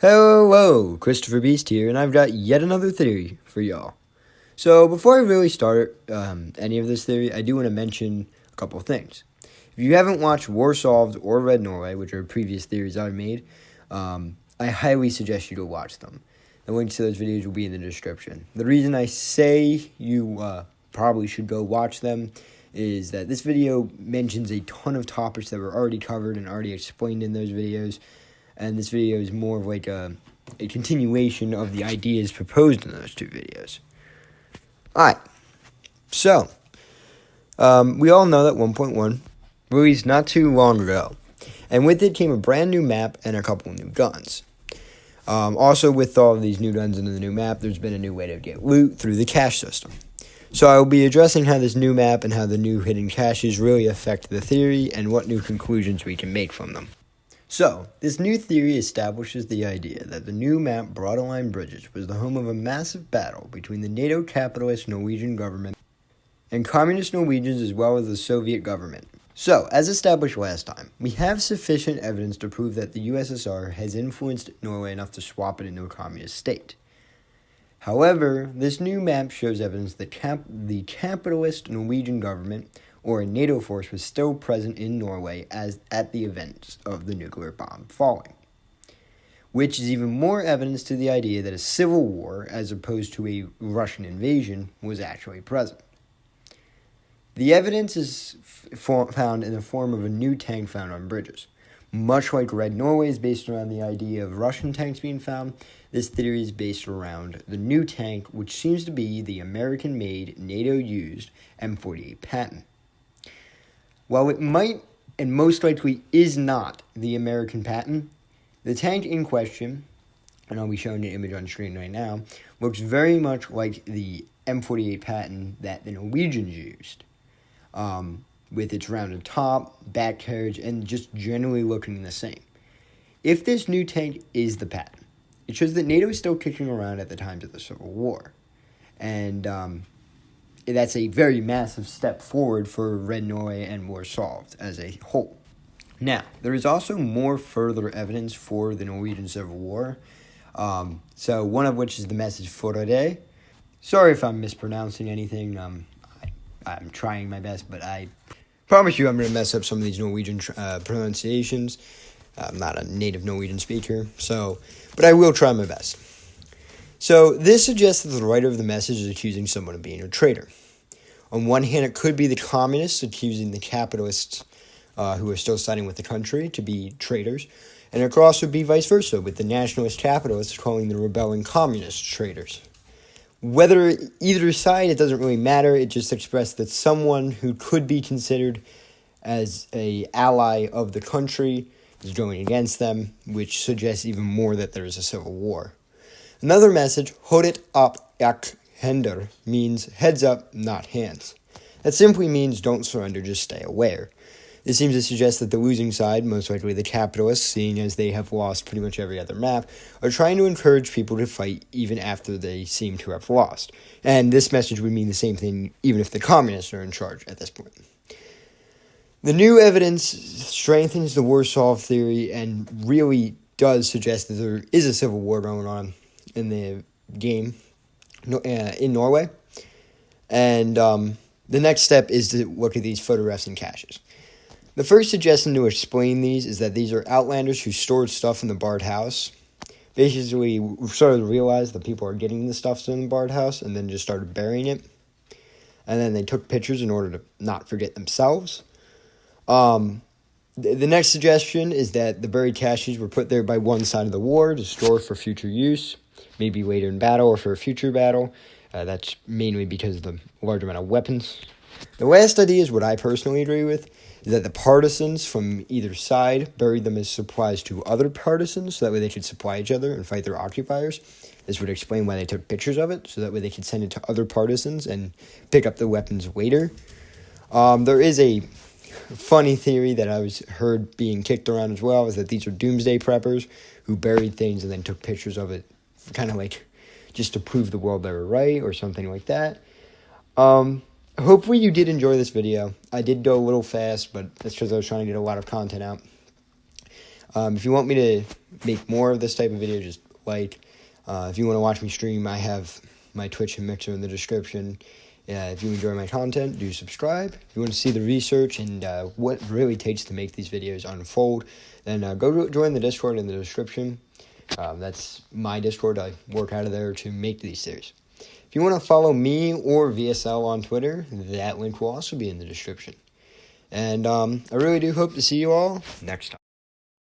Hello, Cristiferbeast here, and I've got yet another theory for y'all. So, before I really start any of this theory, I do want to mention a couple things. If you haven't watched War Solved or Read Norway, which are previous theories I've made, I highly suggest you go watch them. The links to those videos will be in the description. The reason I say you probably should go watch them is that this video mentions a ton of topics that were already covered and already explained in those videos. And this video is more of like a continuation of the ideas proposed in those two videos. Alright, so, we all know that 1.1 released not too long ago. And with it came a brand new map and a couple new guns. Also, with all of these new guns into the new map, there's been a new way to get loot through the cache system. So I will be addressing how this new map and how the new hidden caches really affect the theory and what new conclusions we can make from them. So, this new theory establishes the idea that the new map Broad Bridges was the home of a massive battle between the NATO capitalist Norwegian government and communist Norwegians as well as the Soviet government. So, as established last time, we have sufficient evidence to prove that the USSR has influenced Norway enough to swap it into a communist state. However, this new map shows evidence that the capitalist Norwegian government or a NATO force was still present in Norway as at the events of the nuclear bomb falling, which is even more evidence to the idea that a civil war, as opposed to a Russian invasion, was actually present. The evidence is found in the form of a new tank found on bridges. Much like Red Norway is based around the idea of Russian tanks being found, this theory is based around the new tank, which seems to be the American-made, NATO-used M48 Patton. While it might, and most likely is not, the American Patton, the tank in question, and I'll be showing an image on screen right now, looks very much like the M48 Patton that the Norwegians used, with its rounded top, back carriage, and just generally looking the same. If this new tank is the Patton, it shows that NATO is still kicking around at the times of the Civil War, and that's a very massive step forward for Red Norway and War Solved as a whole. Now, there is also more further evidence for the Norwegian Civil War. So one of which is the message Forade. Sorry if I'm mispronouncing anything. I'm trying my best, but I promise you I'm going to mess up some of these Norwegian pronunciations. I'm not a native Norwegian speaker, but I will try my best. So, this suggests that the writer of the message is accusing someone of being a traitor. On one hand, it could be the communists accusing the capitalists who are still siding with the country to be traitors, and it could also be vice versa, with the nationalist capitalists calling the rebelling communists traitors. Whether either side, it doesn't really matter, it just expressed that someone who could be considered as an ally of the country is going against them, which suggests even more that there is a civil war. Another message, Hodet up ek hender, means heads up, not hands. That simply means don't surrender, just stay aware. This seems to suggest that the losing side, most likely the capitalists, seeing as they have lost pretty much every other map, are trying to encourage people to fight even after they seem to have lost. And this message would mean the same thing even if the communists are in charge at this point. The new evidence strengthens the War Solved theory and really does suggest that there is a civil war going on in the game in Norway. And the next step is to look at these photographs and caches. The first suggestion to explain these is that these are outlanders who stored stuff in the barred house. Basically, we started to realize that people are getting the stuff in the barred house and then just started burying it. And then they took pictures in order to not forget themselves. The next suggestion is that the buried caches were put there by one side of the war to store for future use, maybe later in battle or for a future battle. That's mainly because of the large amount of weapons. The last idea is what I personally agree with, is that the partisans from either side buried them as supplies to other partisans, so that way they could supply each other and fight their occupiers. This would explain why they took pictures of it, so that way they could send it to other partisans and pick up the weapons later. There is a funny theory that I heard being kicked around as well, is that these are doomsday preppers who buried things and then took pictures of it, kind of like just to prove the world they were right or something like that. Hopefully you did enjoy this video. I did go a little fast, but that's because I was trying to get a lot of content out. If you want me to make more of this type of video, just like. If you want to watch me stream, I have my Twitch and Mixer in the description. If you enjoy my content, do subscribe. If you want to see the research and what it really takes to make these videos unfold, then go join the Discord in the description. That's my Discord. I work out of there to make these series. If you want to follow me or VSL on Twitter, that link will also be in the description. And I really do hope to see you all next time.